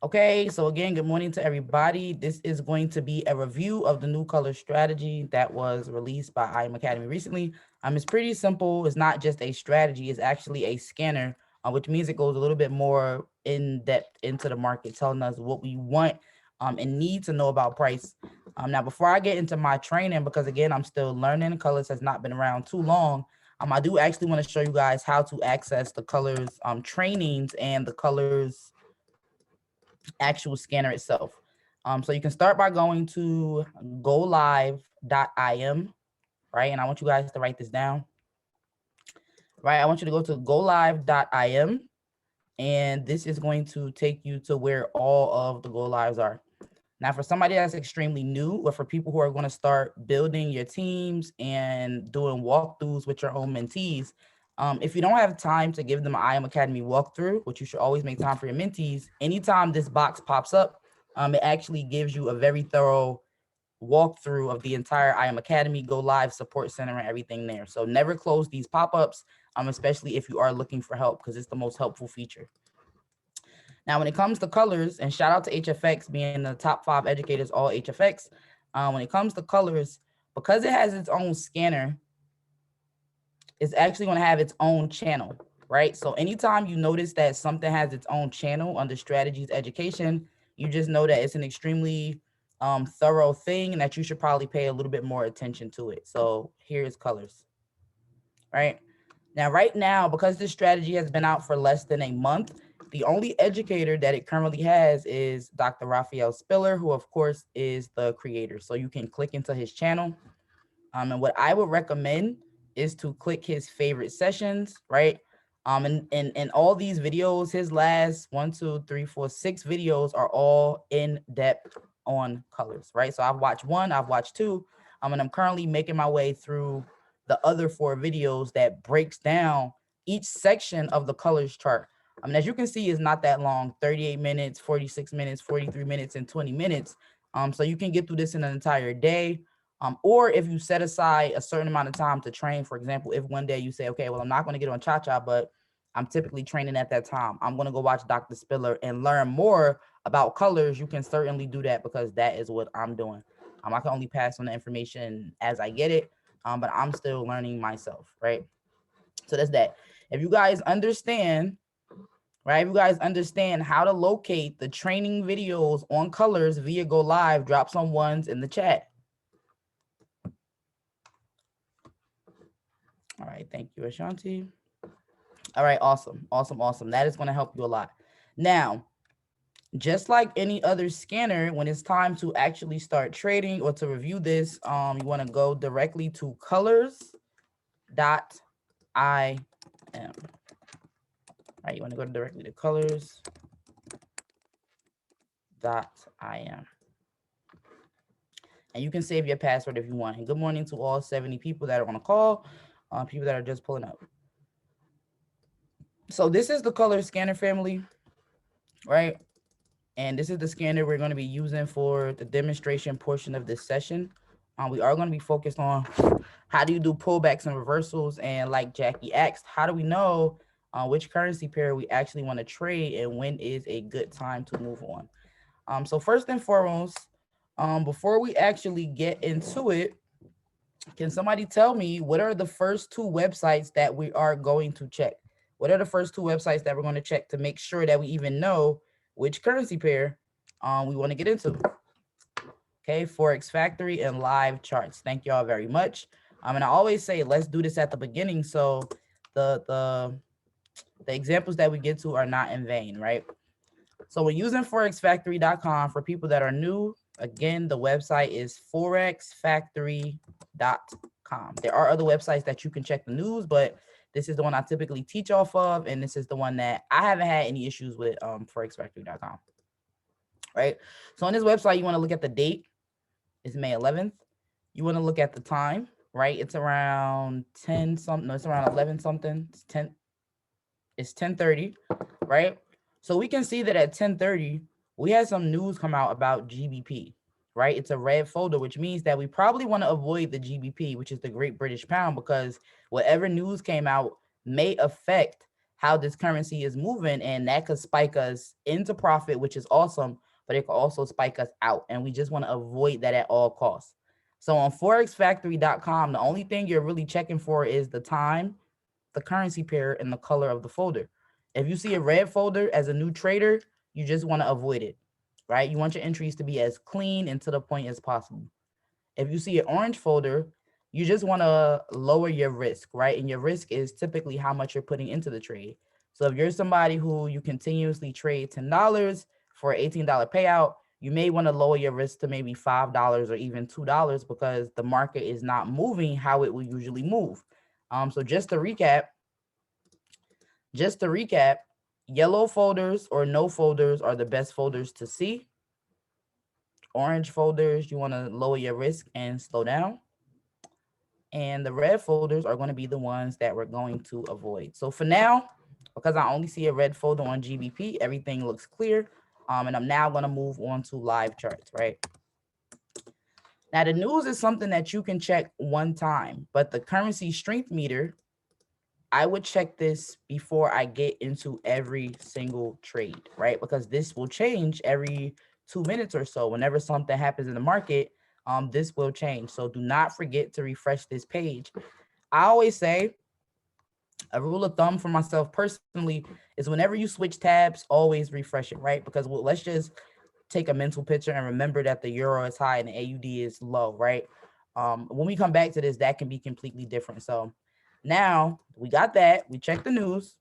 Okay, so again, good morning to everybody. This is going to be a review of the new color strategy that was released by IM Academy recently. It's pretty simple. It's not just a strategy, it's actually a scanner, which means it goes a little bit more in depth into the market, telling us what we want and need to know about price. Now, before I get into my training, because again, I'm still learning, colors has not been around too long. I do actually want to show you guys how to access the colors trainings and the colors actual scanner itself. So you can start by going to golive.im, right? And I want you guys to write this down, right? I want you to go to golive.im, and this is going to take you to where all of the go lives are. Now, for somebody that's extremely new, or for people who are going to start building your teams and doing walkthroughs with your own mentees, if you don't have time to give them an IM Academy walkthrough, which you should always make time for your mentees, anytime this box pops up, it actually gives you a very thorough walkthrough of the entire IM Academy, Go Live Support Center, and everything there. So never close these pop-ups, especially if you are looking for help, because it's the most helpful feature. Now, when it comes to colors, and shout out to HFX being the top 5 educators, all HFX. When it comes to colors, because it has its own scanner, it's actually going to have its own channel, right? So anytime you notice that something has its own channel under strategies education, you just know that it's an extremely thorough thing and that you should probably pay a little bit more attention to it. So here's colors, right? Now, right now, because this strategy has been out for less than a month, the only educator that it currently has is Dr. Raphael Spiller, who of course is the creator. So you can click into his channel. And what I would recommend is to click his favorite sessions, right? And all these videos, his last 1, 2, 3, 4, 6 videos are all in depth on colors, right? So I've watched 1, I've watched 2, and I'm currently making my way through the other 4 videos that breaks down each section of the colors chart. As you can see, it's not that long, 38 minutes, 46 minutes, 43 minutes, and 20 minutes. So you can get through this in an entire day. Or if you set aside a certain amount of time to train, for example, if one day you say, okay, well, I'm not going to get on Cha-Cha, but I'm typically training at that time, I'm going to go watch Dr. Spiller and learn more about colors, you can certainly do that, because that is what I'm doing. I can only pass on the information as I get it, but I'm still learning myself, right? So that's that. If you guys understand, right, if you guys understand how to locate the training videos on colors via Go Live, drop some ones in the chat. All right, thank you, Ashanti. All right, awesome, awesome, awesome. That is going to help you a lot. Now, just like any other scanner, when it's time to actually start trading or to review this, you want to go directly to colors.im. Right, you want to go directly to colors.im. And you can save your password if you want. And good morning to all 70 people that are on a call, people that are just pulling up. So this is the color scanner family, right? And this is the scanner we're going to be using for the demonstration portion of this session. We are going to be focused on how do you do pullbacks and reversals, and like Jackie asked, how do we know which currency pair we actually want to trade and when is a good time to move on. So first and foremost, before we actually get into it, can somebody tell me what are the first 2 websites that we are going to check? What are the first 2 websites that we're going to check to make sure that we even know which currency pair we want to get into? Okay, Forex Factory and Live Charts. Thank y'all very much. And I always say, let's do this at the beginning, so the examples that we get to are not in vain, right? So we're using forexfactory.com. For people that are new, again, the website is forexfactory.com. There are other websites that you can check the news, but this is the one I typically teach off of, and this is the one that I haven't had any issues with, forexfactory.com, right? So on this website, you want to look at the date. It's May 11th. You want to look at the time, right? It's around 10 something. No, it's around 11 something. It's 10:30, right? So we can see that at 10:30, we had some news come out about GBP, right? It's a red folder, which means that we probably want to avoid the GBP, which is the Great British Pound, because whatever news came out may affect how this currency is moving, and that could spike us into profit, which is awesome, but it could also spike us out, and we just want to avoid that at all costs. So on forexfactory.com, the only thing you're really checking for is the time, the currency pair, and the color of the folder. If you see a red folder as a new trader, you just want to avoid it, right? You want your entries to be as clean and to the point as possible. If you see an orange folder, you just want to lower your risk, right? And your risk is typically how much you're putting into the trade. So if you're somebody who you continuously trade $10 for an $18 payout, you may want to lower your risk to maybe $5 or even $2 because the market is not moving how it will usually move. So just to recap, yellow folders or no folders are the best folders to see. Orange folders, you want to lower your risk and slow down. And the red folders are going to be the ones that we're going to avoid. So for now, because I only see a red folder on GBP, everything looks clear. And I'm now going to move on to live charts, right? Now, the news is something that you can check one time, but the currency strength meter, I would check this before I get into every single trade, right? Because this will change every 2 minutes or so. Whenever something happens in the market, this will change. So do not forget to refresh this page. I always say a rule of thumb for myself personally is whenever you switch tabs, always refresh it, right? Because let's just take a mental picture and remember that the euro is high and the AUD is low, right? When we come back to this, that can be completely different. So now we got that. We checked the news.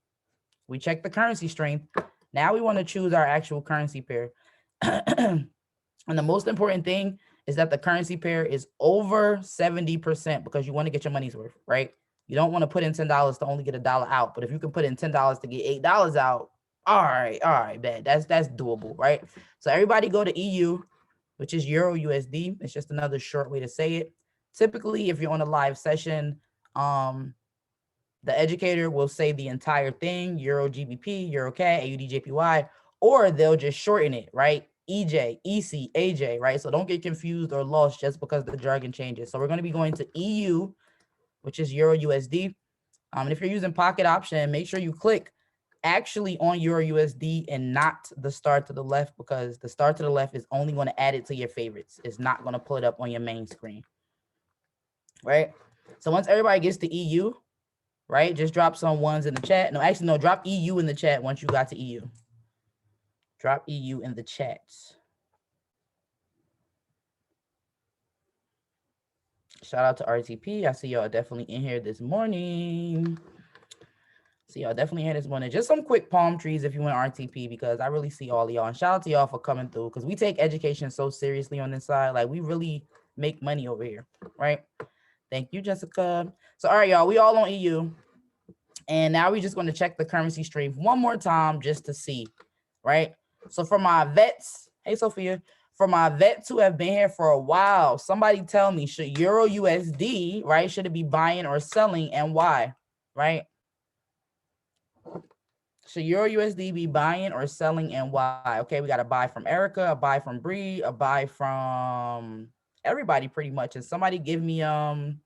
We checked the currency strength. Now we want to choose our actual currency pair. And the most important thing is that the currency pair is over 70% because you want to get your money's worth, right? You don't want to put in $10 to only get $1 out. But if you can put in $10 to get $8 out, all right, bad. That's doable, right? So everybody go to EU, which is Euro USD. It's just another short way to say it. Typically, if you're on a live session, the educator will say the entire thing, Euro GBP, Euro CAD, AUD JPY, or they'll just shorten it, right? EJ, EC, AJ, right? So don't get confused or lost just because the jargon changes. So we're going to be going to EU, which is Euro USD. And if you're using pocket option, make sure you click actually on Euro USD and not the star to the left, because the star to the left is only going to add it to your favorites. It's not going to pull it up on your main screen, right? So once everybody gets to EU, right, just drop some ones in the chat. No, actually, no, drop EU in the chat once you got to EU. Drop EU in the chat. Shout out to RTP. I see y'all definitely in here this morning. Just some quick palm trees if you want RTP, because I really see all of y'all. And shout out to y'all for coming through, because we take education so seriously on this side. Like, we really make money over here, right? Thank you, Jessica. So, all right, y'all, we all on EU. And now we're just going to check the currency strength one more time just to see, right? So for my vets, hey, Sophia, for my vets who have been here for a while, somebody tell me, should Euro USD, right, should it be buying or selling, and why, right? Should Euro USD be buying or selling, and why? Okay, we got a buy from Erica, a buy from Bree, a buy from everybody pretty much. And somebody give me one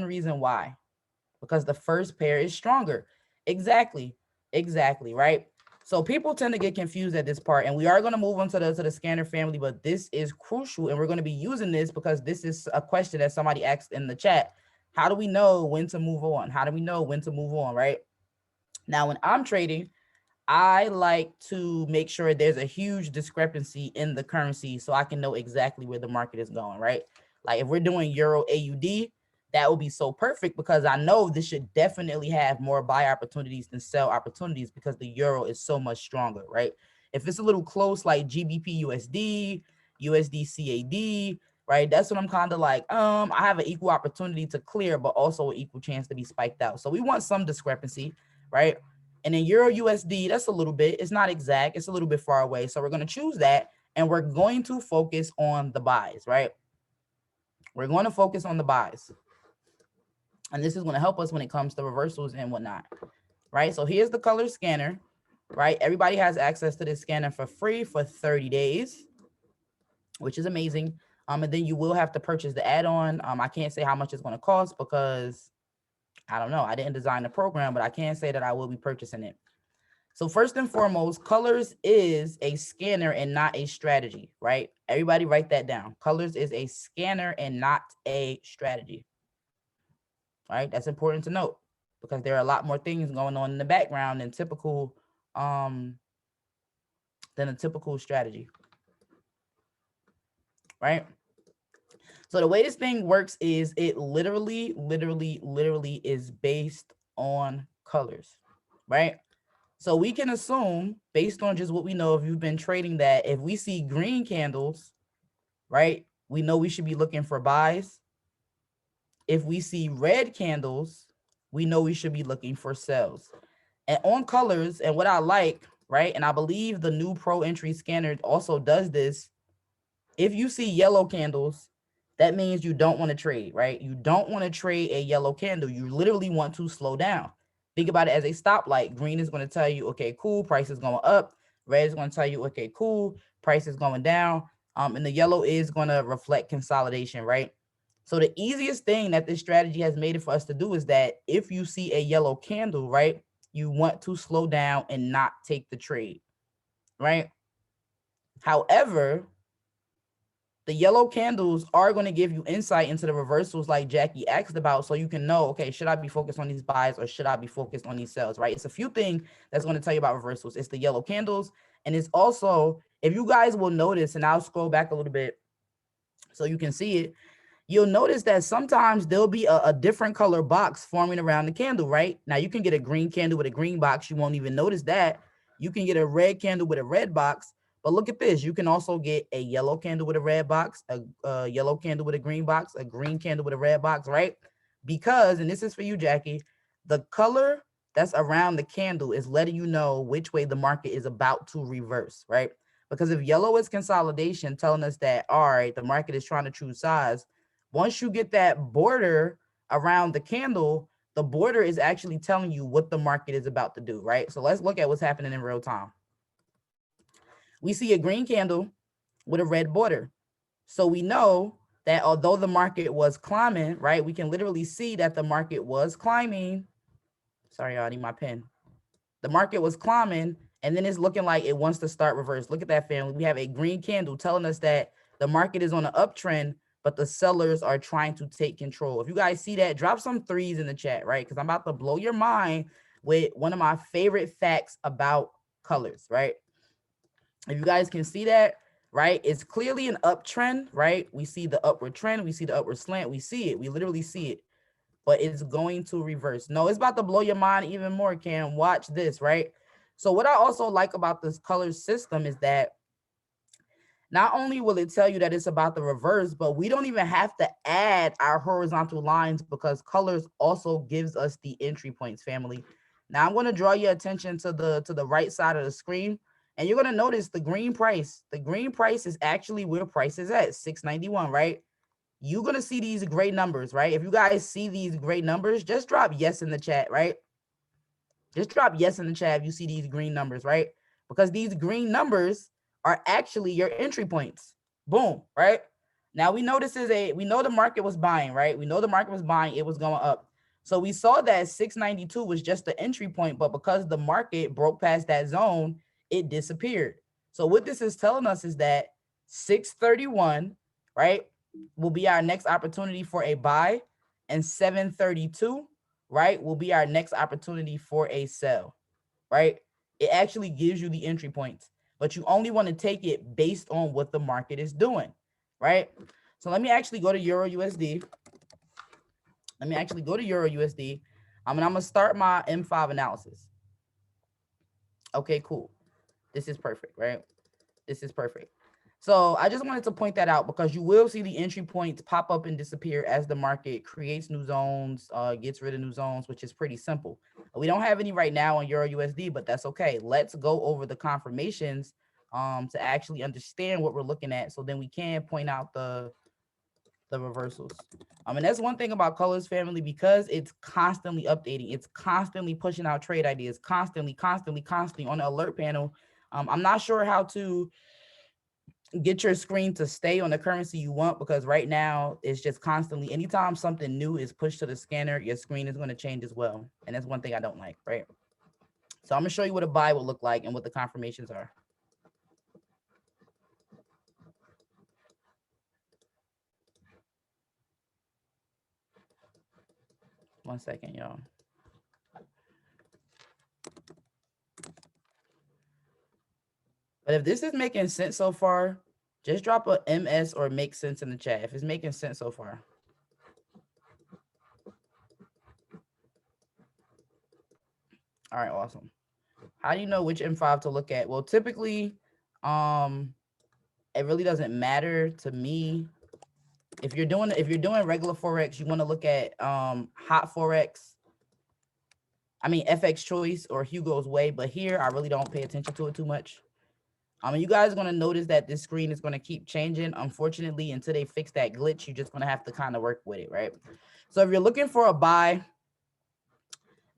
reason why. Because the first pair is stronger. Exactly, right? So people tend to get confused at this part, and we are going to move on to the scanner family, but this is crucial, and we're going to be using this because this is a question that somebody asked in the chat. How do we know when to move on? Right? Now, when I'm trading, I like to make sure there's a huge discrepancy in the currency so I can know exactly where the market is going, right? Like if we're doing Euro AUD, that will be so perfect because I know this should definitely have more buy opportunities than sell opportunities because the euro is so much stronger, right? If it's a little close like GBP USD, USD CAD, right? That's what I'm kind of like, I have an equal opportunity to clear, but also an equal chance to be spiked out. So we want some discrepancy, right? And in Euro USD, that's a little bit, it's not exact, it's a little bit far away. So we're going to choose that and we're going to focus on the buys, right? We're going to focus on the buys. And this is going to help us when it comes to reversals and whatnot, right? So here's the color scanner, right? Everybody has access to this scanner for free for 30 days, which is amazing. And then you will have to purchase the add-on. I can't say how much it's going to cost because I don't know. I didn't design the program, but I can say that I will be purchasing it. So first and foremost, Colors is a scanner and not a strategy, right? Everybody write that down. Colors is a scanner and not a strategy, right? That's important to note because there are a lot more things going on in the background um than a typical strategy, right? So the way this thing works is it literally is based on colors, right? So we can assume based on just what we know, if you've been trading, that if we see green candles, right, we know we should be looking for buys. If we see red candles, we know we should be looking for sells. And on colors, and what I like, right, and I believe the new Pro Entry Scanner also does this, if you see yellow candles, that means you don't want to trade, right? You don't want to trade a yellow candle. You literally want to slow down. Think about it as a stoplight. Green is going to tell you, okay, cool, price is going up. Red is going to tell you, okay, cool, price is going down. And the yellow is going to reflect consolidation, right? So the easiest thing that this strategy has made it for us to do is that if you see a yellow candle, right, you want to slow down and not take the trade, right? However, the yellow candles are going to give you insight into the reversals like Jackie asked about, so you can know, okay, should I be focused on these buys or should I be focused on these sells, right? It's a few things that's going to tell you about reversals. It's the yellow candles, and it's also, if you guys will notice, and I'll scroll back a little bit so you can see it, you'll notice that sometimes there'll be a different color box forming around the candle, right? Now you can get a green candle with a green box. You won't even notice that. You can get a red candle with a red box. But look at this. You can also get a yellow candle with a red box, a yellow candle with a green box, a green candle with a red box, right? Because, and this is for you, Jackie, the color that's around the candle is letting you know which way the market is about to reverse, right? Because if yellow is consolidation, telling us that, all right, the market is trying to choose size, once you get that border around the candle, the border is actually telling you what the market is about to do, right? So let's look at what's happening in real time. We see a green candle with a red border. So we know that although the market was climbing, right, we can literally see that the market was climbing. Sorry, I need my pen. The market was climbing, and then it's looking like it wants to start reverse. Look at that, family. We have a green candle telling us that the market is on an uptrend, but the sellers are trying to take control. If you guys see that, drop some threes in the chat, right? Because I'm about to blow your mind with one of my favorite facts about colors, right? If you guys can see that, right, it's clearly an uptrend, right? We see the upward trend. We see the upward slant. We see it. We literally see it. But it's going to reverse. No, it's about to blow your mind even more, Cam. Watch this, right? So what I also like about this color system is that not only will it tell you that it's about the reverse, but we don't even have to add our horizontal lines because colors also gives us the entry points, family. Now I'm going to draw your attention to the right side of the screen, and you're going to notice the green price. The green price is actually where price is at, 691, right? You're going to see these great numbers, right? If you guys see these great numbers, just drop yes in the chat, right? Just drop yes in the chat if you see these green numbers, right? Because these green numbers are actually your entry points. Boom, right? Now we know we know the market was buying, right? We know the market was buying, it was going up. So we saw that 692 was just the entry point, but because the market broke past that zone, it disappeared. So what this is telling us is that 631, right, will be our next opportunity for a buy, and 732, right, will be our next opportunity for a sell, right? It actually gives you the entry points, but you only want to take it based on what the market is doing, right? So let me actually go to Euro USD. And I'm going to start my M5 analysis. Okay, cool. This is perfect, right? This is perfect. So I just wanted to point that out because you will see the entry points pop up and disappear as the market creates new zones, gets rid of new zones, which is pretty simple. We don't have any right now on Euro USD, but that's okay. Let's go over the confirmations to actually understand what we're looking at, so then we can point out the reversals. And that's one thing about colors, family, because it's constantly updating. It's constantly pushing out trade ideas, constantly on the alert panel. I'm not sure how to get your screen to stay on the currency you want, because right now it's just constantly, anytime something new is pushed to the scanner, your screen is going to change as well. And that's one thing I don't like, right? So I'm going to show you what a buy will look like and what the confirmations are. One second, y'all. But if this is making sense so far, just drop a MS or make sense in the chat if it's making sense so far. All right, awesome. How do you know which M5 to look at? Well, typically, it really doesn't matter to me. If you're doing regular Forex, you want to look at hot Forex. I mean FX Choice or Hugo's Way, but here I really don't pay attention to it too much. You guys are going to notice that this screen is going to keep changing. Unfortunately, until they fix that glitch, you're just going to have to kind of work with it, right? So if you're looking for a buy,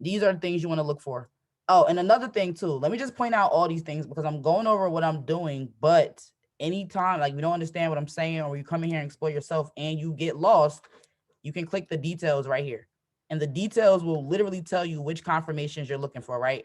these are the things you want to look for. Oh, and another thing too, let me just point out all these things because I'm going over what I'm doing, but anytime like you don't understand what I'm saying or you come in here and explore yourself and you get lost, you can click the details right here. And the details will literally tell you which confirmations you're looking for, right?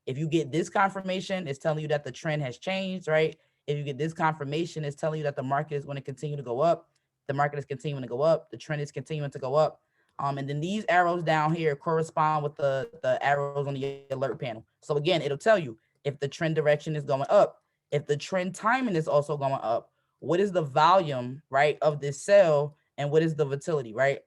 If you get this confirmation, it's telling you that the trend has changed, right? If you get this confirmation, it's telling you that the market is going to continue to go up. The market is continuing to go up. The trend is continuing to go up. And then these arrows down here correspond with the arrows on the alert panel. So again, it'll tell you if the trend direction is going up, if the trend timing is also going up, what is the volume, right, of this sell, and what is the volatility, right?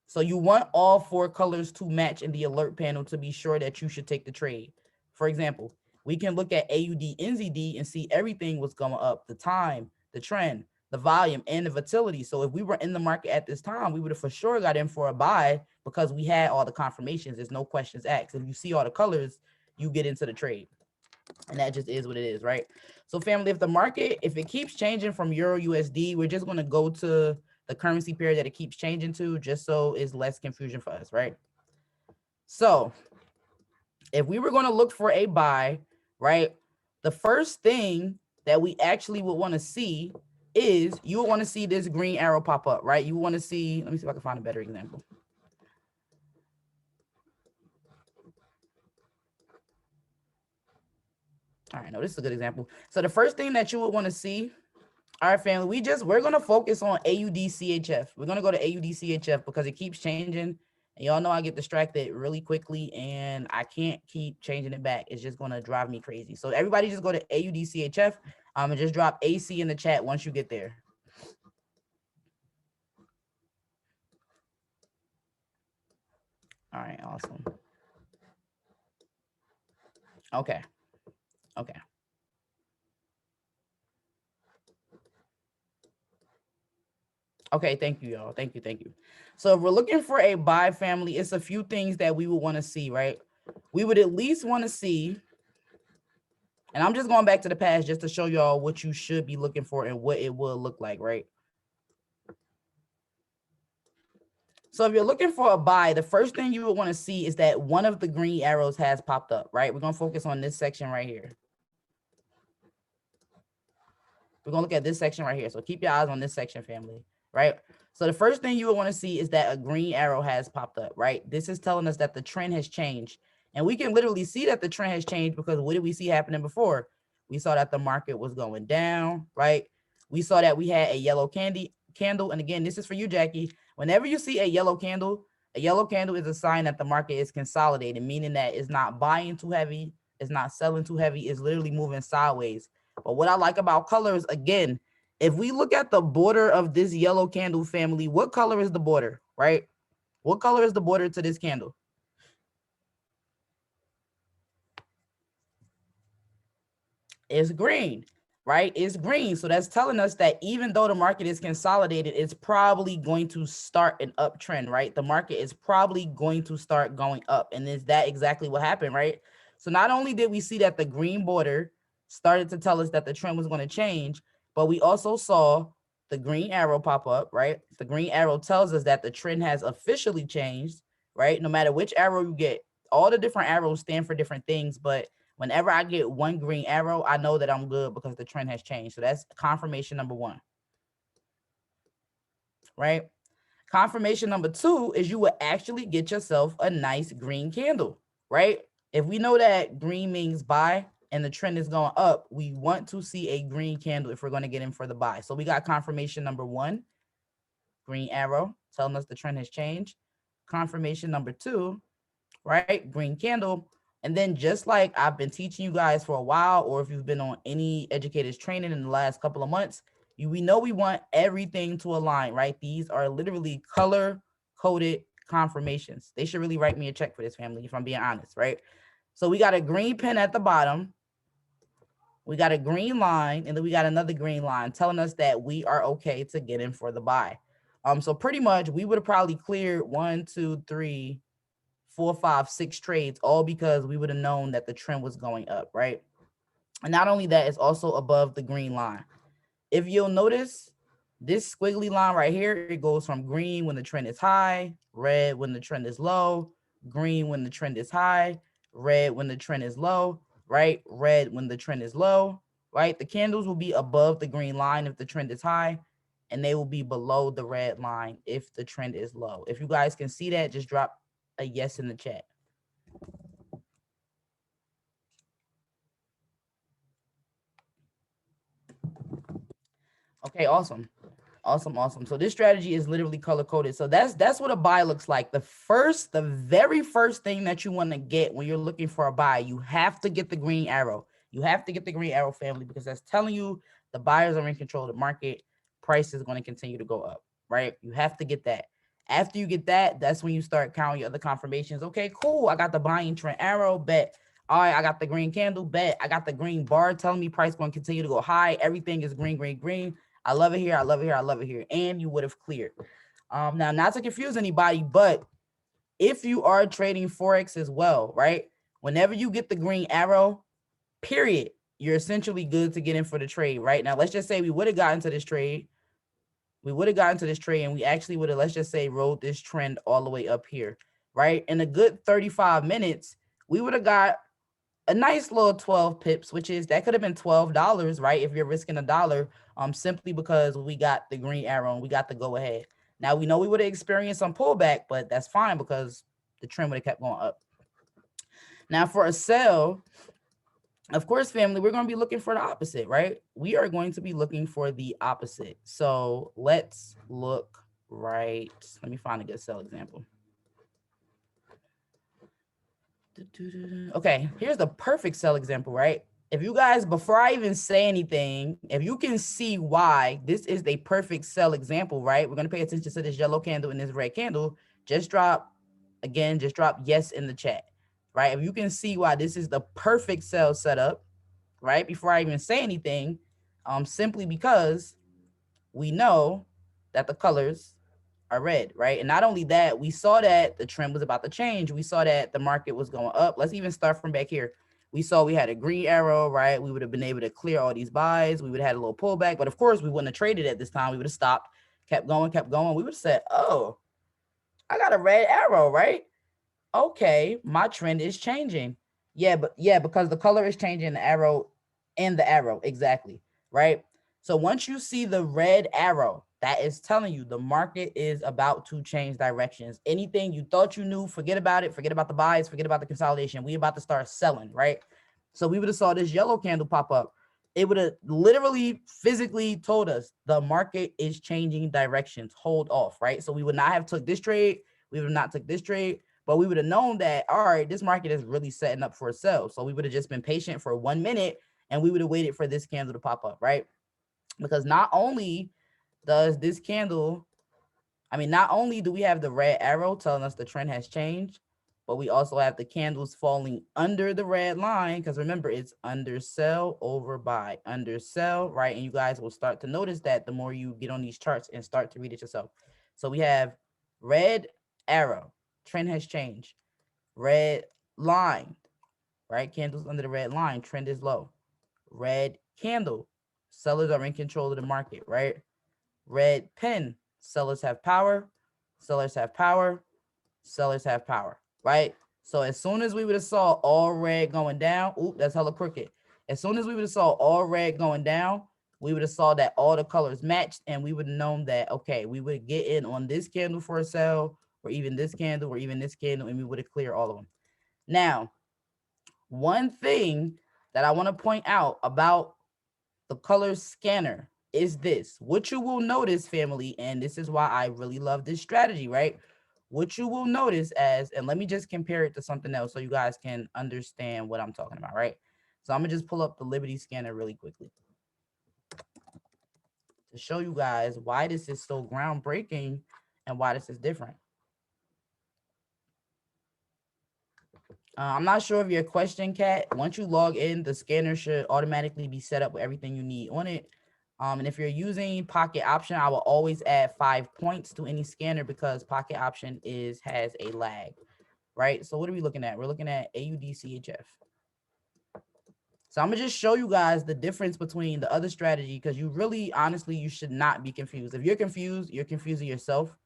So you want all four colors to match in the alert panel to be sure that you should take the trade. For example, we can look at AUD NZD and see everything was going up, the time, the trend, the volume, and the volatility. So if we were in the market at this time, we would have for sure got in for a buy because we had all the confirmations. There's no questions asked. If you see all the colors, you get into the trade. And that just is what it is, right? So family, if the market, if it keeps changing from Euro USD, we're just going to go to the currency pair that it keeps changing to, just so it's less confusion for us, right? So if we were going to look for a buy, right, the first thing that we actually would want to see is you would want to see this green arrow pop up, right? You want to see, let me see if I can find a better example. All right, no, this is a good example. So the first thing that you would want to see, all right, family, we're going to focus on AUD CHF. We're going to go to AUD CHF because it keeps changing. And y'all know I get distracted really quickly and I can't keep changing it back. It's just going to drive me crazy. So everybody just go to AUD CHF and just drop AC in the chat once you get there. All right, awesome. Okay. Okay. Okay, thank you, y'all. Thank you, thank you. So if we're looking for a buy, family, it's a few things that we would want to see, right? We would at least want to see, and I'm just going back to the past just to show y'all what you should be looking for and what it will look like, right? So if you're looking for a buy, the first thing you would want to see is that one of the green arrows has popped up, right? We're going to focus on this section right here. We're going to look at this section right here. So keep your eyes on this section, family, right? So the first thing you would want to see is that a green arrow has popped up, right? This is telling us that the trend has changed. And we can literally see that the trend has changed because what did we see happening before? We saw that the market was going down, right? We saw that we had a yellow candle. And again, this is for you, Jackie. Whenever you see a yellow candle is a sign that the market is consolidating, meaning that it's not buying too heavy, it's not selling too heavy, it's literally moving sideways. But what I like about colors, again, if we look at the border of this yellow candle, family, what color is the border, right? What color is the border to this candle? It's green, right? It's green. So that's telling us that even though the market is consolidated, it's probably going to start an uptrend, right? The market is probably going to start going up. And is that exactly what happened, right? So not only did we see that the green border started to tell us that the trend was going to change, but we also saw the green arrow pop up, right? The green arrow tells us that the trend has officially changed, right? No matter which arrow you get, all the different arrows stand for different things, but Whenever I get one green arrow, I know that I'm good because the trend has changed. So that's confirmation number one, right? Confirmation number two is you will actually get yourself a nice green candle, right? If we know that green means buy and the trend is going up, we want to see a green candle if we're going to get in for the buy. So we got confirmation number one, green arrow telling us the trend has changed. Confirmation number two, right? Green candle. And then just like I've been teaching you guys for a while, or if you've been on any educators training in the last couple of months, we know we want everything to align, right? These are literally color coded confirmations. They should really write me a check for this, family, if I'm being honest, right? So we got a green pen at the bottom. We got a green line, and then we got another green line telling us that we are okay to get in for the buy. So pretty much we would have probably cleared 1, 2, 3, 4, 5, 6 trades, all because we would have known that the trend was going up, right? And not only that, it's also above the green line. If you'll notice, this squiggly line right here, it goes from green when the trend is high, red when the trend is low, green when the trend is high, red when the trend is low, right? Red when the trend is low, right? The candles will be above the green line if the trend is high, and they will be below the red line if the trend is low. If you guys can see that, just drop a yes in the chat. Okay, awesome. Awesome. So this strategy is literally color coded. So that's what a buy looks like. The very first thing that you want to get when you're looking for a buy, you have to get the green arrow. You have to get the green arrow, family, because that's telling you the buyers are in control of the market. Price is going to continue to go up, right? You have to get that. After you get that, that's when you start counting your other confirmations. Okay, cool. I got the buying trend arrow, bet. All right, I got the green candle, bet. I got the green bar telling me price going to continue to go high. Everything is green, green, green. I love it here. I love it here. I love it here. And you would have cleared. Now, not to confuse anybody, but if you are trading Forex as well, right? Whenever you get the green arrow, period, you're essentially good to get in for the trade, right? Now, let's just say we would have gotten to this trade. We would have gotten to this trade and we actually would have, let's just say, rode this trend all the way up here, right? In a good 35 minutes, we would have got a nice little 12 pips, which is that could have been $12, right? If you're risking $1, simply because we got the green arrow and we got the go ahead. Now we know we would have experienced some pullback, but that's fine because the trend would have kept going up. Now for a sell, of course, family, we're going to be looking for the opposite, right? We are going to be looking for the opposite. So let's look right. Let me find a good sell example. Okay, here's the perfect sell example, right? If you guys, before I even say anything, if you can see why this is the perfect sell example, right? We're going to pay attention to this yellow candle and this red candle. Just drop yes in the chat, right? If you can see why this is the perfect sell setup, right? Before I even say anything, simply because we know that the colors are red, right? And not only that, we saw that the trend was about to change. We saw that the market was going up. Let's even start from back here. We saw we had a green arrow, right? We would have been able to clear all these buys. We would have had a little pullback, but of course we wouldn't have traded at this time. We would have stopped, kept going. We would have said, oh, I got a red arrow, right? Okay, my trend is changing. Yeah, because the color is changing, the arrow and the arrow, exactly, right? So once you see the red arrow, that is telling you the market is about to change directions. Anything you thought you knew, forget about it. Forget about the buys, forget about the consolidation. We about to start selling, right? So we would have saw this yellow candle pop up. It would have literally physically told us the market is changing directions. Hold off, right? So we would not have took this trade. We would have not took this trade. But we would have known that, all right, this market is really setting up for a sell. So we would have just been patient for 1 minute and we would have waited for this candle to pop up, right? Because not only does this candle, not only do we have the red arrow telling us the trend has changed, but we also have the candles falling under the red line. Because remember, it's under sell over buy, under sell, right? And you guys will start to notice that the more you get on these charts and start to read it yourself. So we have red arrow. Trend has changed. Red line, right? Candles under the red line. Trend is low. Red candle. Sellers are in control of the market, right? Red pen. Sellers have power. Sellers have power. Sellers have power, right? So as soon as we would have saw all red going down, oop, that's hella crooked. As soon as we would have saw all red going down, we would have saw that all the colors matched, and we would have known that, okay, we would get in on this candle for a sell, or even this candle, or even this candle, and we would have cleared all of them. Now, one thing that I want to point out about the color scanner is this. What you will notice, family, and this is why I really love this strategy, right? What you will notice as, and let me just compare it to something else so you guys can understand what I'm talking about, right? So I'm gonna just pull up the Liberty scanner really quickly to show you guys why this is so groundbreaking and why this is different. I'm not sure of your question, Kat. Once you log in, the scanner should automatically be set up with everything you need on it. And if you're using Pocket Option, I will always add 5 points to any scanner because Pocket Option has a lag, right? So what are we looking at? We're looking at AUDCHF. So I'm gonna just show you guys the difference between the other strategy, because you really, honestly, you should not be confused. If you're confused, you're confusing yourself,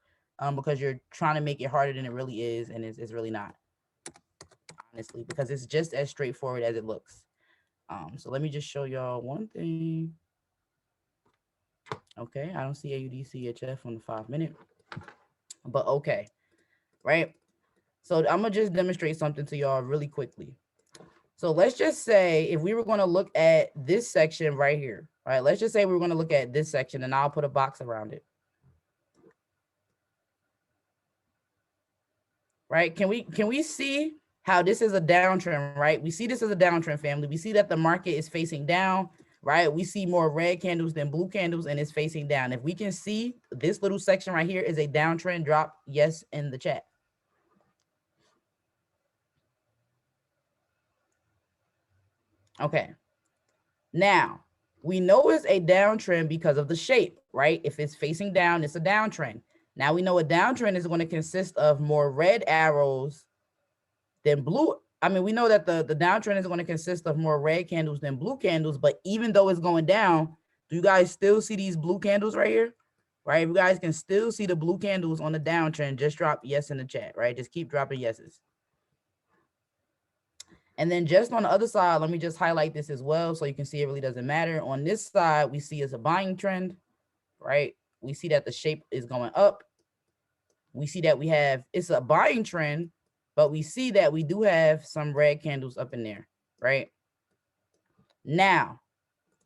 because you're trying to make it harder than it really is, and it's really not, honestly, because it's just as straightforward as it looks. So let me just show y'all one thing. Okay, I don't see AUDCHF on the 5-minute, but okay, right? So I'm gonna just demonstrate something to y'all really quickly. So let's just say if we were going to look at this section right here, right? Let's just say we were going to look at this section, and I'll put a box around it. Right? Can we see how this is a downtrend, right? We see this as a downtrend, family. We see that the market is facing down, right? We see more red candles than blue candles, and it's facing down. If we can see this little section right here is a downtrend, drop yes in the chat. Okay. Now, we know it's a downtrend because of the shape, right? If it's facing down, it's a downtrend. Now we know a downtrend is going to consist of more red arrows than blue. I mean, we know that the downtrend is going to consist of more red candles than blue candles, but even though it's going down, do you guys still see these blue candles right here? Right? If you guys can still see the blue candles on the downtrend, just drop yes in the chat, right? Just keep dropping yeses. And then just on the other side, let me just highlight this as well so you can see it really doesn't matter. On this side, we see it's a buying trend, right? We see that the shape is going up. We see that it's a buying trend, but we see that we do have some red candles up in there, right? Now,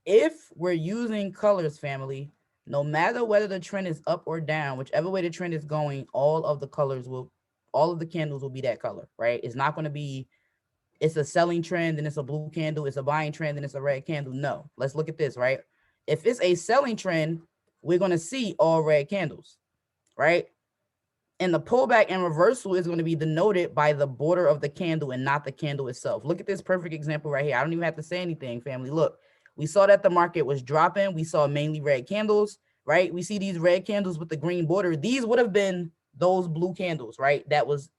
if we're using colors, family, no matter whether the trend is up or down, whichever way the trend is going, all of the candles will be that color, right? It's not going to be, it's a selling trend and it's a blue candle, it's a buying trend and it's a red candle. No, let's look at this, right? If it's a selling trend, we're going to see all red candles, right? And the pullback and reversal is going to be denoted by the border of the candle and not the candle itself. Look at this perfect example right here. I don't even have to say anything, family. Look, we saw that the market was dropping. We saw mainly red candles, right? We see these red candles with the green border. These would have been those blue candles, right? That was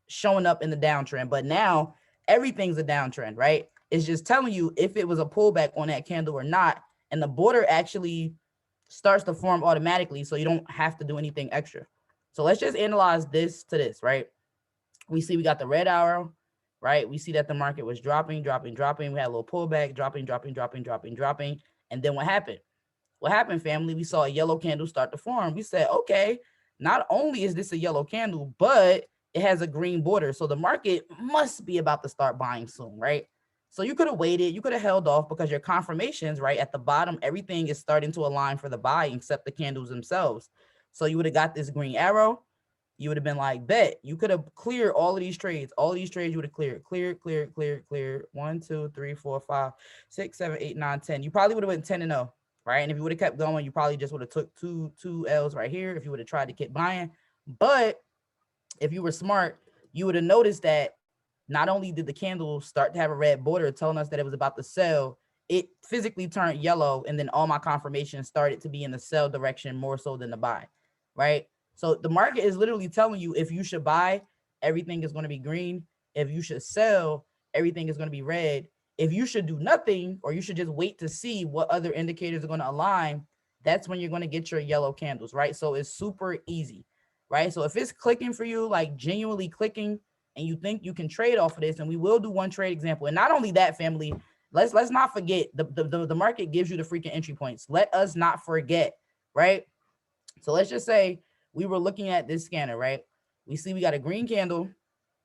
showing up in the downtrend. But now everything's a downtrend, right? It's just telling you if it was a pullback on that candle or not. And the border actually starts to form automatically, so you don't have to do anything extra. So let's just analyze this to this, right? We see we got the red arrow, right? We see that the market was dropping. We had a little pullback, dropping. And then what happened? What happened, family? We saw a yellow candle start to form. We said, okay, not only is this a yellow candle, but it has a green border. So the market must be about to start buying soon, right? So you could have waited, you could have held off because your confirmations, right, at the bottom, everything is starting to align for the buy except the candles themselves. So you would have got this green arrow. You would have been like, bet. You could have cleared all of these trades. All of these trades you would have cleared. Clear. 1, 2, 3, 4, 5, 6, 7, 8, 9, 10. You probably would have went 10-0, right? And if you would have kept going, you probably just would have took two L's right here if you would have tried to keep buying. But if you were smart, you would have noticed that not only did the candle start to have a red border telling us that it was about to sell, it physically turned yellow, and then all my confirmations started to be in the sell direction more so than the buy, right? So the market is literally telling you if you should buy, everything is going to be green. If you should sell, everything is going to be red. If you should do nothing, or you should just wait to see what other indicators are going to align, that's when you're going to get your yellow candles, right? So it's super easy, right? So if it's clicking for you, like genuinely clicking, and you think you can trade off of this, and we will do one trade example. And not only that, family, let's not forget the market gives you the freaking entry points. Let us not forget, right? So let's just say we were looking at this scanner, right? We see we got a green candle,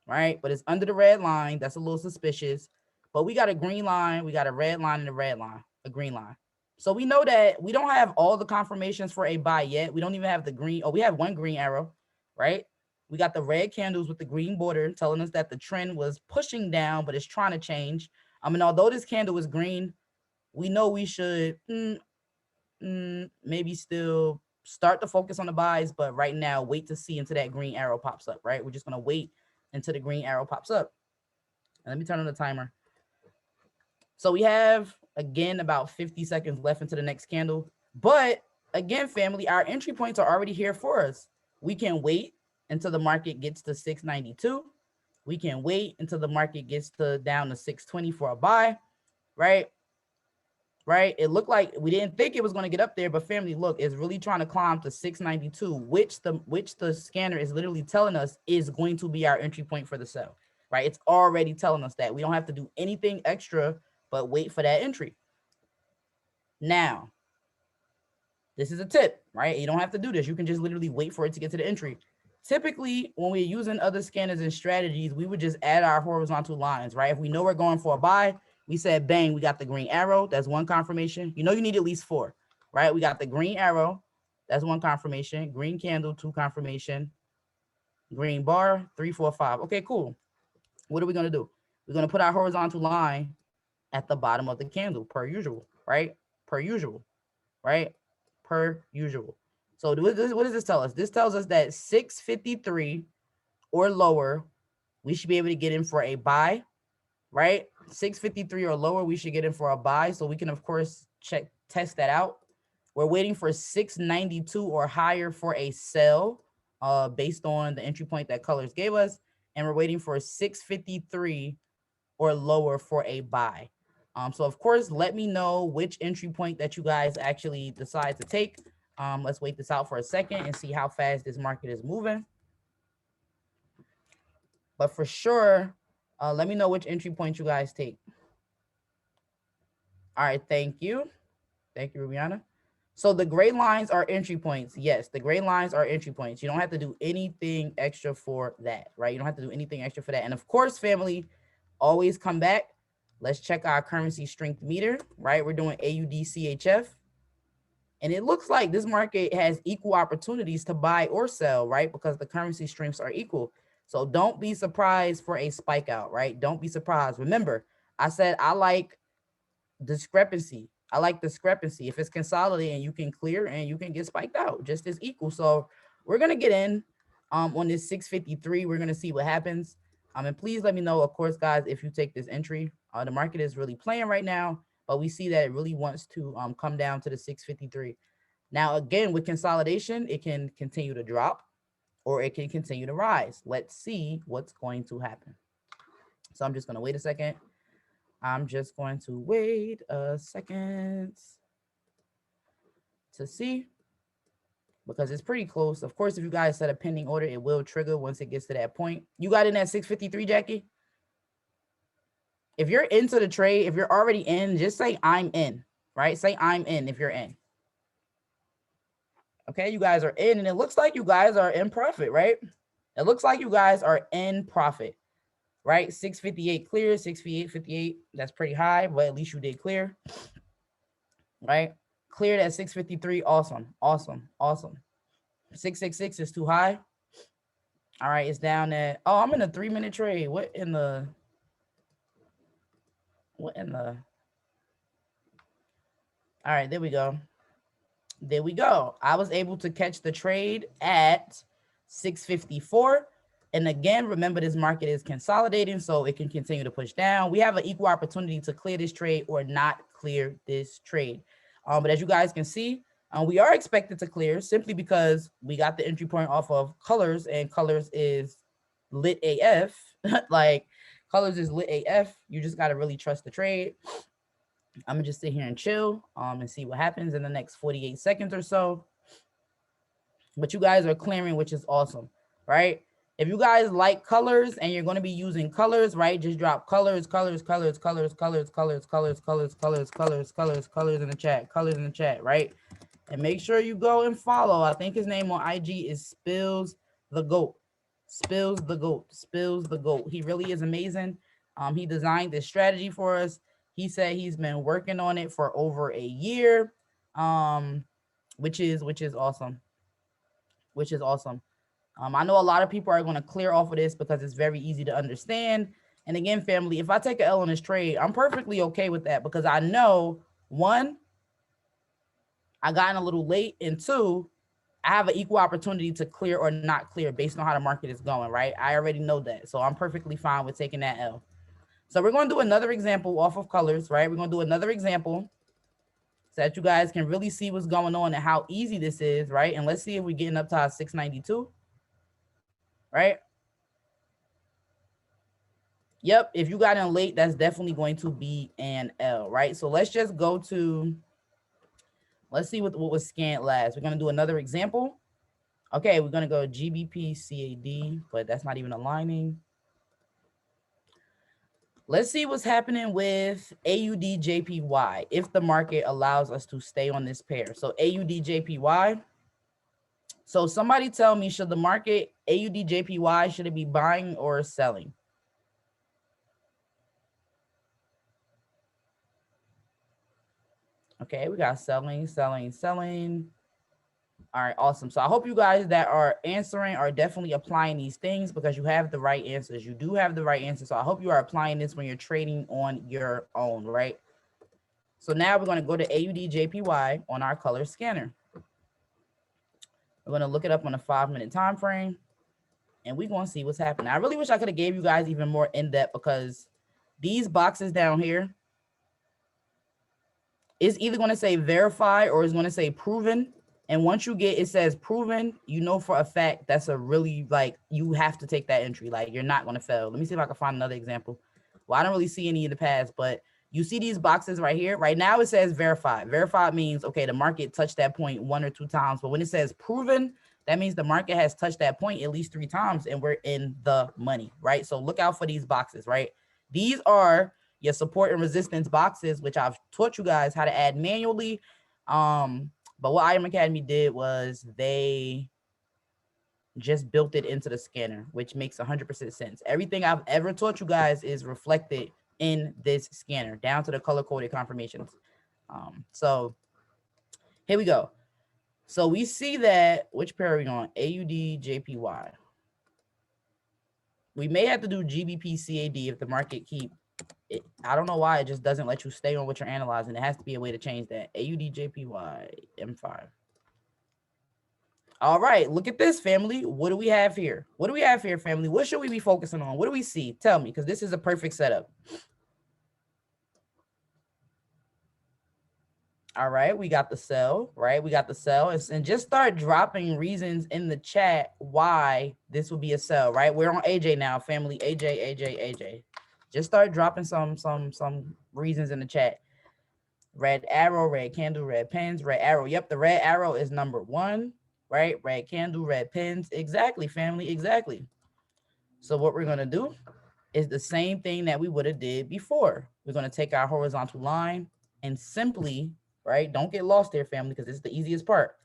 right? But it's under the red line. That's a little suspicious. But we got a green line, we got a red line and a red line, a green line. So we know that we don't have all the confirmations for a buy yet. We don't even have the green. Oh, we have one green arrow, right? We got the red candles with the green border telling us that the trend was pushing down, but it's trying to change. And although this candle is green, we know we should maybe still start to focus on the buys, but right now, wait to see until that green arrow pops up, right? We're just going to wait until the green arrow pops up. And let me turn on the timer. So we have, again, about 50 seconds left into the next candle. But again, family, our entry points are already here for us. We can wait until the market gets to 692. We can wait until the market gets to down to 620 for a buy, right? Right? It looked like we didn't think it was going to get up there, but family, look, it's really trying to climb to 692, which the scanner is literally telling us is going to be our entry point for the sell, right? It's already telling us that. We don't have to do anything extra but wait for that entry. Now, this is a tip, right? You don't have to do this. You can just literally wait for it to get to the entry. Typically, when we're using other scanners and strategies, we would just add our horizontal lines, right? If we know we're going for a buy, we said, bang, we got the green arrow. That's one confirmation. You know you need at least 4, right? We got the green arrow. That's one confirmation. Green candle, 2 confirmation. Green bar, 3, 4, 5. Okay, cool. What are we going to do? We're going to put our horizontal line at the bottom of the candle, per usual, right? Per usual, right? Per usual. So what does this tell us? This tells us that 653 or lower, we should be able to get in for a buy, right? 653 or lower, we should get in for a buy. So we can, of course, test that out. We're waiting for 692 or higher for a sell based on the entry point that colors gave us. And we're waiting for 653 or lower for a buy. So, of course, let me know which entry point that you guys actually decide to take. Let's wait this out for a second and see how fast this market is moving. But for sure, let me know which entry point you guys take. All right, thank you. Thank you, Rubiana. So the gray lines are entry points. Yes, the gray lines are entry points. You don't have to do anything extra for that, right? You don't have to do anything extra for that. And of course, family, always come back. Let's check our currency strength meter, right? We're doing AUD/CHF. And it looks like this market has equal opportunities to buy or sell, right? Because the currency strengths are equal. So don't be surprised for a spike out, right? Don't be surprised. Remember, I said I like discrepancy. I like discrepancy. If it's consolidating, you can clear and you can get spiked out just as equal. So we're going to get in on this 653. We're going to see what happens. And please let me know, of course, guys, if you take this entry. The market is really playing right now, but we see that it really wants to come down to the 653. Now, again, with consolidation, it can continue to drop or it can continue to rise. Let's see what's going to happen. So I'm just going to wait a second. I'm just going to wait a second to see, because it's pretty close. Of course, if you guys set a pending order, it will trigger once it gets to that point. You got in at 653, Jackie? If you're into the trade, if you're already in, just say I'm in, right? Say I'm in if you're in. Okay, you guys are in, and it looks like you guys are in profit, right? It looks like you guys are in profit, right? 658 clear, 658.58. That's pretty high, but at least you did clear, right? Cleared at 653. Awesome, awesome, awesome. 666 is too high. All right, it's down at, oh, I'm in a 3-minute trade. What in the? All right, there we go. There we go. I was able to catch the trade at 654. And again, remember, this market is consolidating, so it can continue to push down. We have an equal opportunity to clear this trade or not clear this trade. But as you guys can see, we are expected to clear simply because we got the entry point off of colors, and colors is lit AF. Like, colors is lit AF. You just got to really trust the trade. I'm going to just sit here and chill and see what happens in the next 48 seconds or so. But you guys are clearing, which is awesome, right? If you guys like colors and you're going to be using colors, right? Just drop colors in the chat, right? And make sure you go and follow. I think his name on IG is Spills the Goat. Spills the Goat. He really is amazing. He designed this strategy for us. He said he's been working on it for over a year, which is awesome. I know a lot of people are going to clear off of this because it's very easy to understand. And again, family, if I take an L on this trade, I'm perfectly okay with that because I know, one, I got in a little late, and two, I have an equal opportunity to clear or not clear based on how the market is going, right? I already know that. So I'm perfectly fine with taking that L. So we're going to do another example off of colors, right? We're going to do another example so that you guys can really see what's going on and how easy this is, right? And let's see if we're getting up to our 692, right? Yep, if you got in late, that's definitely going to be an L, right? So let's just go to, let's see what was scanned last. We're going to do another example. Okay, we're going to go GBP CAD, but that's not even aligning. Let's see what's happening with AUD JPY if the market allows us to stay on this pair. So AUD JPY. So somebody tell me, should the market AUD JPY, should it be buying or selling? Okay, we got selling. All right, awesome. So I hope you guys that are answering are definitely applying these things because you have the right answers. You do have the right answers. So I hope you are applying this when you're trading on your own, right? So now we're going to go to AUD JPY on our color scanner. We're going to look it up on a 5-minute time frame, and we're going to see what's happening. I really wish I could have gave you guys even more in depth because these boxes down here is either going to say verify or it's going to say proven. And once you get, it says proven, you know for a fact that's a really, like, you have to take that entry. Like, you're not going to fail. Let me see if I can find another example. Well, I don't really see any in the past, but you see these boxes right here. Right now it says verify. Verified means, okay, the market touched that point 1 or 2 times. But when it says proven, that means the market has touched that point at least 3 times and we're in the money, right? So look out for these boxes, right? These are your support and resistance boxes, which I've taught you guys how to add manually. But what IM Academy did was they just built it into the scanner, which makes 100% sense. Everything I've ever taught you guys is reflected in this scanner, down to the color-coded confirmations. So here we go. So we see that, which pair are we on? AUD JPY. We may have to do GBP CAD if the market keep it. I don't know why it just doesn't let you stay on what you're analyzing. There has to be a way to change that. AUD JPY M5. All right, look at this, family. What do we have here? What do we have here, family? What should we be focusing on? What do we see? Tell me, because this is a perfect setup. All right, we got the sell, right? We got the sell. And just start dropping reasons in the chat why this would be a sell, right? We're on AJ now, family. AJ. Just start dropping some reasons in the chat. Red arrow, red candle, red pins, red arrow. Yep, the red arrow is number 1, right? Red candle, red pins. Exactly, family, exactly. So what we're going to do is the same thing that we would have did before. We're going to take our horizontal line and simply, right? Don't get lost there, family, because it's the easiest part.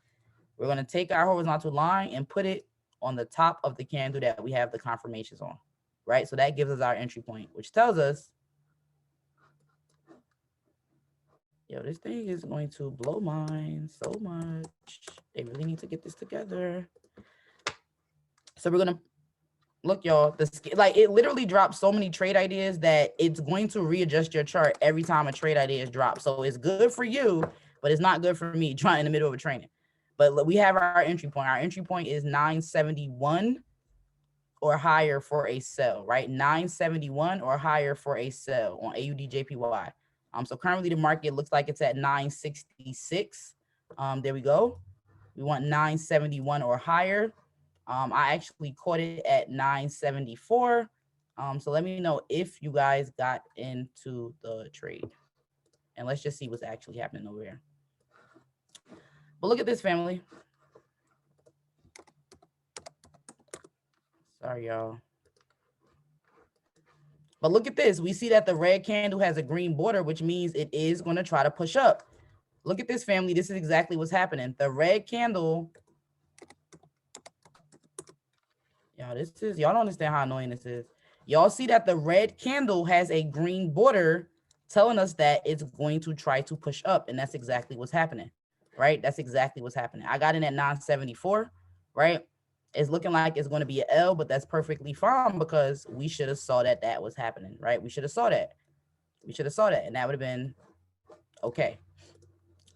We're going to take our horizontal line and put it on the top of the candle that we have the confirmations on, right? So that gives us our entry point, which tells us, yo, this thing is going to blow mine so much. They really need to get this together. So we're going to look, y'all, like it literally drops so many trade ideas that it's going to readjust your chart every time a trade idea is dropped. So it's good for you, but it's not good for me trying in the middle of a training. But we have our entry point. Our entry point is 971 or higher for a sell, right? 971 or higher for a sell on AUD JPY. So currently the market looks like it's at 966. There we go. We want 971 or higher. I actually caught it at 974. So let me know if you guys got into the trade. And let's just see what's actually happening over here. But look at this, family. Sorry, y'all. But look at this. We see that the red candle has a green border, which means it is going to try to push up. Look at this, family. This is exactly what's happening. The red candle. Y'all, y'all don't understand how annoying this is. Y'all see that the red candle has a green border telling us that it's going to try to push up. And that's exactly what's happening, right? That's exactly what's happening. I got in at 974, right? It's looking like it's going to be an L, but that's perfectly fine because we should have saw that that was happening, right? We should have saw that. We should have saw that, and that would have been okay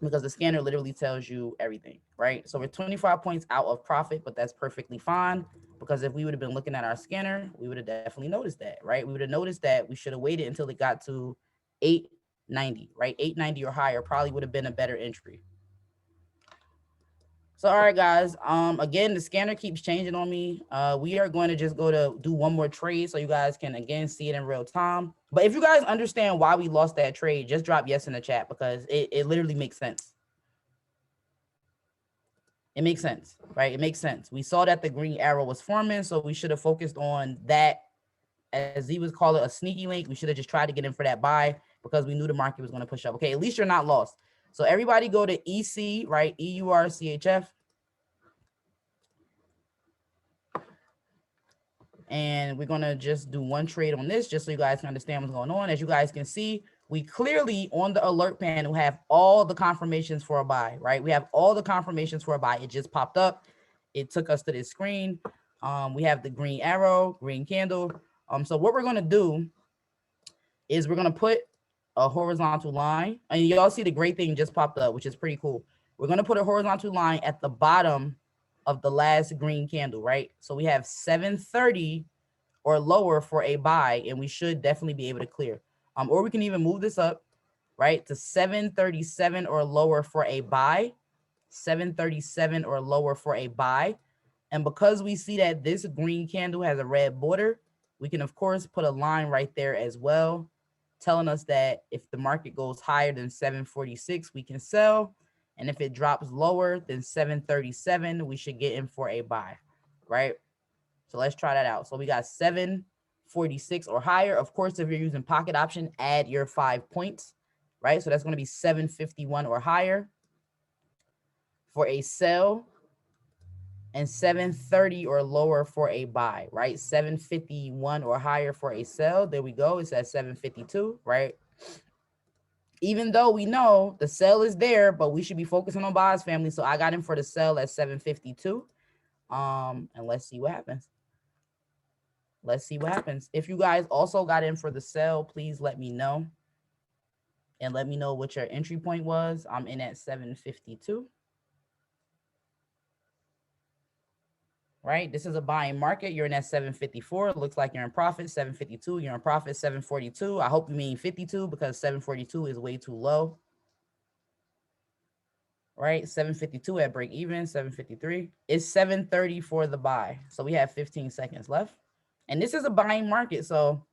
because the scanner literally tells you everything, right? So we're 25 points out of profit, but that's perfectly fine because if we would have been looking at our scanner, we would have definitely noticed that, right? We would have noticed that we should have waited until it got to 890, right? 890 or higher probably would have been a better entry. So, all right, guys. Again, the scanner keeps changing on me. We are going to just go to do one more trade so you guys can, again, see it in real time. But if you guys understand why we lost that trade, just drop yes in the chat because it literally makes sense. It makes sense, right? It makes sense. We saw that the green arrow was forming, so we should have focused on that, as he was call it, a sneaky link. We should have just tried to get in for that buy because we knew the market was going to push up. Okay, at least you're not lost. So everybody go to EC, right? EURCHF. And we're going to just do one trade on this just so you guys can understand what's going on. As you guys can see, we clearly on the alert panel have all the confirmations for a buy, right? We have all the confirmations for a buy. It just popped up. It took us to this screen. We have the green arrow, green candle. So what we're going to do is we're going to put a horizontal line. And y'all see the great thing just popped up, which is pretty cool. We're going to put a horizontal line at the bottom of the last green candle, right? So we have 730 or lower for a buy, and we should definitely be able to clear. Or we can even move this up, right, to 737 or lower for a buy, 737 or lower for a buy. And because we see that this green candle has a red border, we can, of course, put a line right there as well, telling us that if the market goes higher than 746, we can sell. And if it drops lower than 737, we should get in for a buy, right? So let's try that out. So we got 746 or higher. Of course, if you're using pocket option, add your 5 points, right? So that's going to be 751 or higher for a sell and 730 or lower for a buy, right? 751 or higher for a sell. There we go. It's at 752, right? Even though we know the sell is there, but we should be focusing on buys, family. So I got in for the sell at 752. And let's see what happens. Let's see what happens. If you guys also got in for the sell, please let me know. And let me know what your entry point was. I'm in at 752. Right? This is a buying market. You're in at 754. It looks like you're in profit. 752. You're in profit. 742. I hope you mean 52 because 742 is way too low. Right? 752 at break even. 753. It's 730 for the buy. So we have 15 seconds left. And this is a buying market. So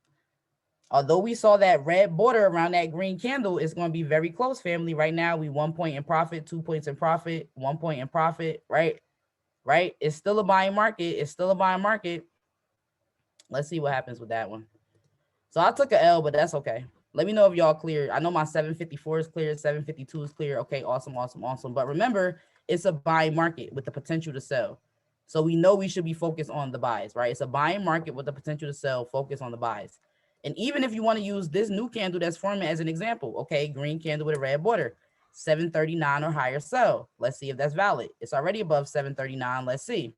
although we saw that red border around that green candle, it's going to be very close, family. Right now, we 1 point in profit, 2 points in profit, 1 point in profit, right? Right? It's still a buying market. It's still a buying market. Let's see what happens with that one. So I took an L, but that's okay. Let me know if y'all clear. I know my 754 is clear. 752 is clear. Okay, awesome, awesome, awesome. But remember, it's a buying market with the potential to sell. So we know we should be focused on the buys, right? It's a buying market with the potential to sell. Focus on the buys. And even if you want to use this new candle that's forming as an example, okay, green candle with a red border, 739 or higher sell. Let's see if that's valid. It's already above 739. Let's see.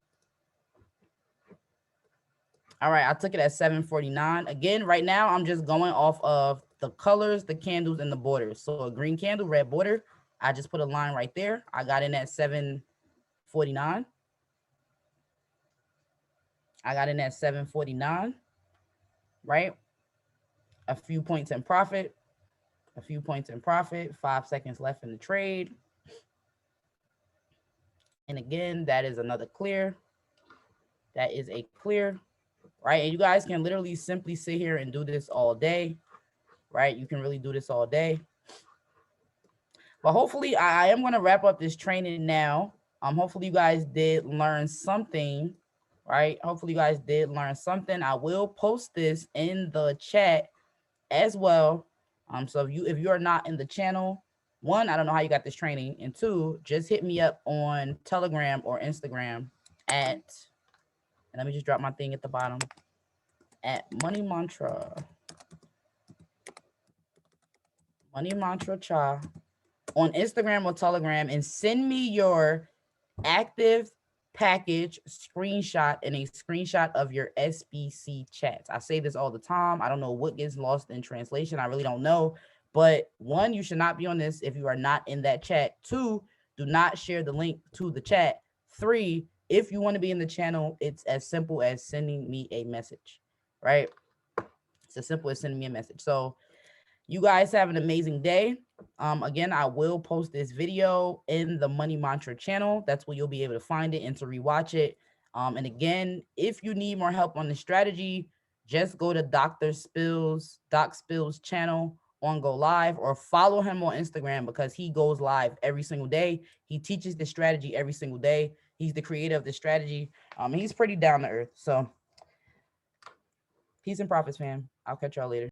All right, I took it at 749. Again, right now, I'm just going off of the colors, the candles, and the borders. So a green candle, red border. I just put a line right there. I got in at 749. I got in at 749, right? A few points in profit. A few points in profit. 5 seconds left in the trade. And again, that is another clear. That is a clear. Right? And you guys can literally simply sit here and do this all day, right? You can really do this all day. But hopefully I am going to wrap up this training now. Hopefully you guys did learn something, right? Hopefully you guys did learn something. I will post this in the chat as well. So if you are not in the channel, one, I don't know how you got this training, and two, just hit me up on Telegram or Instagram at, and let me just drop my thing at the bottom, at Money Mantra Cha on Instagram or Telegram, and send me your active package screenshot and a screenshot of your SBC chats. I say this all the time. I don't know what gets lost in translation. I really don't know. But one, you should not be on this if you are not in that chat. Two, do not share the link to the chat. Three, if you want to be in the channel, it's as simple as sending me a message, right? It's as simple as sending me a message. So you guys have an amazing day. Again, I will post this video in the Money Mantra channel. That's where you'll be able to find it and to rewatch it. And again, if you need more help on the strategy, just go to Doc Spill's channel on Go Live, or follow him on Instagram, because he goes live every single day. He teaches the strategy every single day. He's the creator of the strategy. He's pretty down to earth. So peace and profits, fam. I'll catch y'all later.